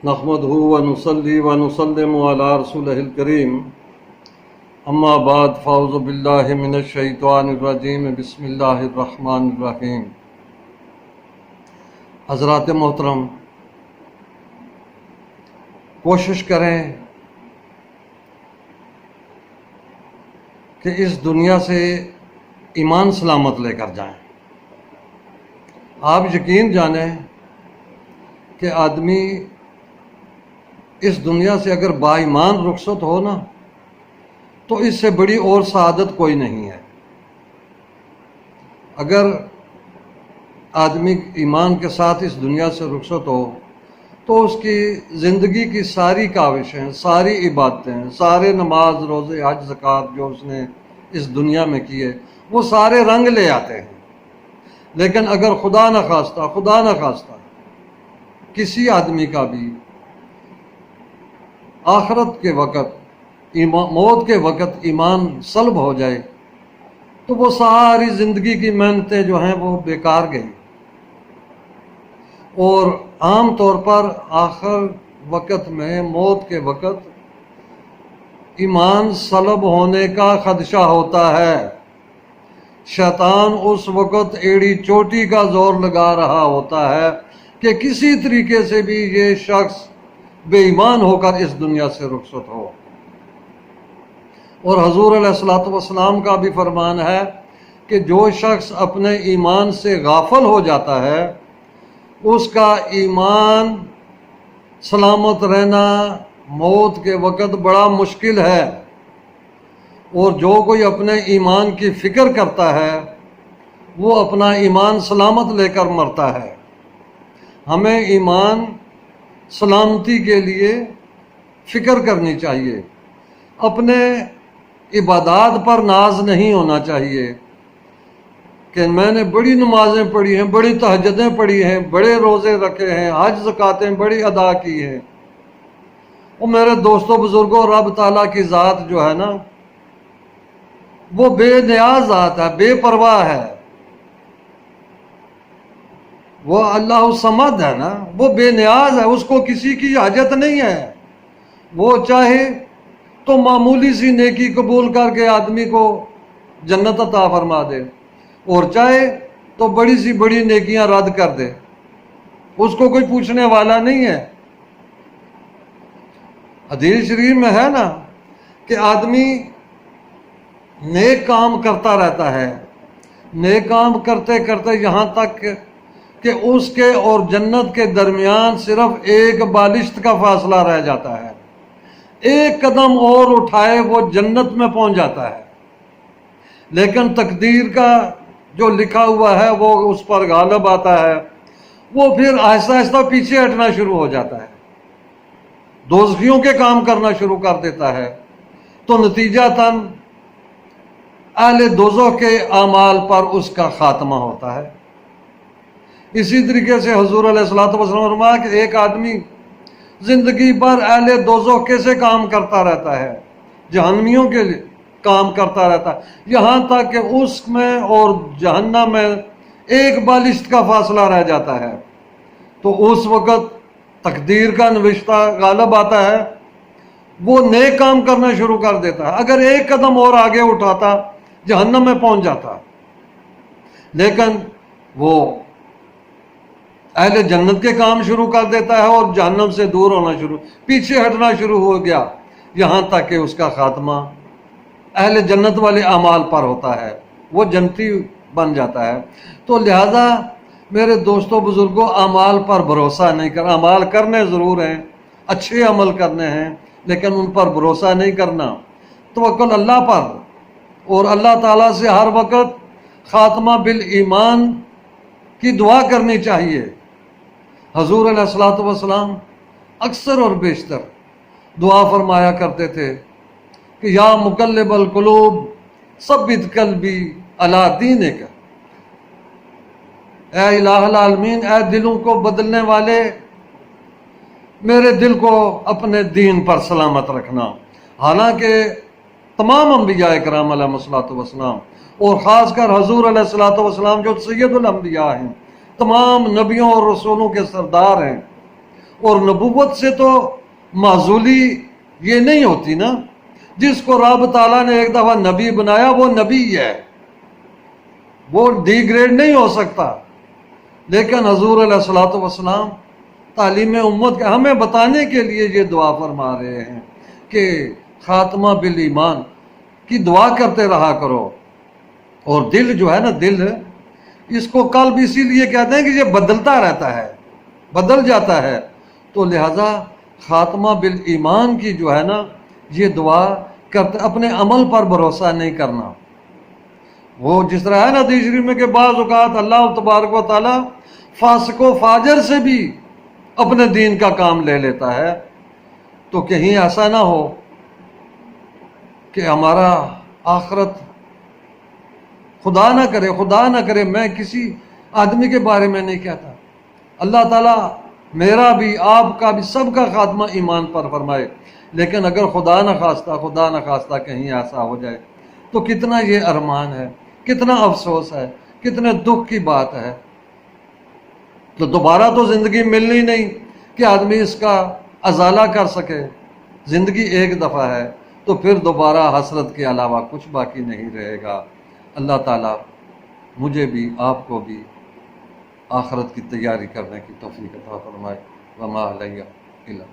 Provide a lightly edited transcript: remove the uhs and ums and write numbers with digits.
نحمدہ ونصلی ونسلم علی رسولہ الکریم اما بعد فاعوذ باللہ من الشیطان الرجیم بسم اللہ الرحمن الرحیم۔ حضرات محترم، کوشش کریں کہ اس دنیا سے ایمان سلامت لے کر جائیں۔ آپ یقین جانیں کہ آدمی اس دنیا سے اگر با ایمان رخصت ہو نا تو اس سے بڑی اور سعادت کوئی نہیں ہے۔ اگر آدمی ایمان کے ساتھ اس دنیا سے رخصت ہو تو اس کی زندگی کی ساری کاوشیں، ساری عبادتیں، سارے نماز، روزے، حج، زکوٰۃ جو اس نے اس دنیا میں کیے وہ سارے رنگ لے آتے ہیں۔ لیکن اگر خدا نخواستہ کسی آدمی کا بھی آخرت کے وقت، موت کے وقت ایمان سلب ہو جائے تو وہ ساری زندگی کی محنتیں جو ہیں وہ بیکار گئی۔ اور عام طور پر آخر وقت میں، موت کے وقت، ایمان سلب ہونے کا خدشہ ہوتا ہے۔ شیطان اس وقت ایڑی چوٹی کا زور لگا رہا ہوتا ہے کہ کسی طریقے سے بھی یہ شخص بے ایمان ہو کر اس دنیا سے رخصت ہو۔ اور حضور علیہ الصلوۃ والسلام کا بھی فرمان ہے کہ جو شخص اپنے ایمان سے غافل ہو جاتا ہے اس کا ایمان سلامت رہنا موت کے وقت بڑا مشکل ہے۔ اور جو کوئی اپنے ایمان کی فکر کرتا ہے وہ اپنا ایمان سلامت لے کر مرتا ہے۔ ہمیں ایمان سلامتی کے لیے فکر کرنی چاہیے۔ اپنے عبادات پر ناز نہیں ہونا چاہیے کہ میں نے بڑی نمازیں پڑھی ہیں، بڑی تہجدیں پڑھی ہیں، بڑے روزے رکھے ہیں، حج زکاتیں بڑی ادا کی ہیں۔ وہ میرے دوستوں بزرگوں، رب تعالیٰ کی ذات جو ہے نا وہ بے نیاز ذات ہے، بے پرواہ ہے۔ وہ اللہ الصمد ہے نا، وہ بے نیاز ہے، اس کو کسی کی حاجت نہیں ہے۔ وہ چاہے تو معمولی سی نیکی قبول کر کے آدمی کو جنت عطا فرما دے، اور چاہے تو بڑی سی بڑی نیکیاں رد کر دے، اس کو کوئی پوچھنے والا نہیں ہے۔ حدیث شریف میں ہے نا کہ آدمی نیک کام کرتا رہتا ہے، نیک کام کرتے کرتے یہاں تک کہ اس کے اور جنت کے درمیان صرف ایک بالشت کا فاصلہ رہ جاتا ہے۔ ایک قدم اور اٹھائے وہ جنت میں پہنچ جاتا ہے، لیکن تقدیر کا جو لکھا ہوا ہے وہ اس پر غالب آتا ہے، وہ پھر آہستہ آہستہ پیچھے ہٹنا شروع ہو جاتا ہے، دوزخیوں کے کام کرنا شروع کر دیتا ہے، تو نتیجہ تن اہل دوزخ کے اعمال پر اس کا خاتمہ ہوتا ہے۔ اسی طریقے سے حضور علیہ الصلوۃ والسلام فرمایا کہ ایک آدمی زندگی بھر اہل دوزخ کے سے کام کرتا رہتا ہے، جہنمیوں کے لیے کام کرتا رہتا ہے، یہاں تک کہ اس میں اور جہنم میں ایک بالشت کا فاصلہ رہ جاتا ہے، تو اس وقت تقدیر کا نوشتہ غالب آتا ہے، وہ نیک کام کرنا شروع کر دیتا ہے۔ اگر ایک قدم اور آگے اٹھاتا جہنم میں پہنچ جاتا، لیکن وہ اہل جنت کے کام شروع کر دیتا ہے اور جہنم سے دور ہونا پیچھے ہٹنا شروع ہو گیا، یہاں تک کہ اس کا خاتمہ اہل جنت والے اعمال پر ہوتا ہے، وہ جنتی بن جاتا ہے۔ تو لہذا میرے دوستوں بزرگوں، اعمال پر بھروسہ نہیں کرنا، اعمال کرنے ضرور ہیں، اچھے عمل کرنے ہیں، لیکن ان پر بھروسہ نہیں کرنا، توکل اللہ پر، اور اللہ تعالیٰ سے ہر وقت خاتمہ بالایمان کی دعا کرنی چاہیے۔ حضور علیہ الصلوۃ والسلام اکثر اور بیشتر دعا فرمایا کرتے تھے کہ یا مقلب القلوب ثبت قلبی علی دینک، اے الہ العالمین، اے دلوں کو بدلنے والے، میرے دل کو اپنے دین پر سلامت رکھنا۔ حالانکہ تمام انبیاء کرام علیہ الصلوۃ والسلام، اور خاص کر حضور علیہ الصلوۃ والسلام جو سید الانبیاء ہیں، تمام نبیوں اور رسولوں کے سردار ہیں، اور نبوت سے تو معزولی یہ نہیں ہوتی نا. جس کو رب تعالیٰ نے ایک دفعہ نبی بنایا وہ نبی ہے، وہ ڈی گریڈ نہیں ہو سکتا. لیکن حضور علیہ الصلوۃ والسلام تعلیم امت کے ہمیں بتانے کے لیے یہ دعا فرما رہے ہیں کہ خاتمہ بالایمان کی دعا کرتے رہا کرو. اور دل جو ہے نا، دل اس کو قلب اسی لیے کہتے ہیں کہ یہ بدلتا رہتا ہے، بدل جاتا ہے. تو لہذا خاتمہ بالایمان کی جو ہے نا یہ دعا کرتے، اپنے عمل پر بھروسہ نہیں کرنا. وہ جس طرح ہے نا حدیث شریف میں کہ بعض اوقات اللہ تبارک و تعالیٰ فاسق و فاجر سے بھی اپنے دین کا کام لے لیتا ہے. تو کہیں ایسا نہ ہو کہ ہمارا آخرت، خدا نہ کرے میں کسی آدمی کے بارے میں نہیں کہتا، اللہ تعالیٰ میرا بھی آپ کا بھی سب کا خاتمہ ایمان پر فرمائے. لیکن اگر خدا نہ خواستہ کہیں ایسا ہو جائے تو کتنا یہ ارمان ہے، کتنا افسوس ہے، کتنے دکھ کی بات ہے. تو دوبارہ تو زندگی ملنی نہیں کہ آدمی اس کا ازالہ کر سکے. زندگی ایک دفعہ ہے تو پھر دوبارہ حسرت کے علاوہ کچھ باقی نہیں رہے گا. اللہ تعالیٰ مجھے بھی آپ کو بھی آخرت کی تیاری کرنے کی توفیق عطا فرمائے. وما علیہ الا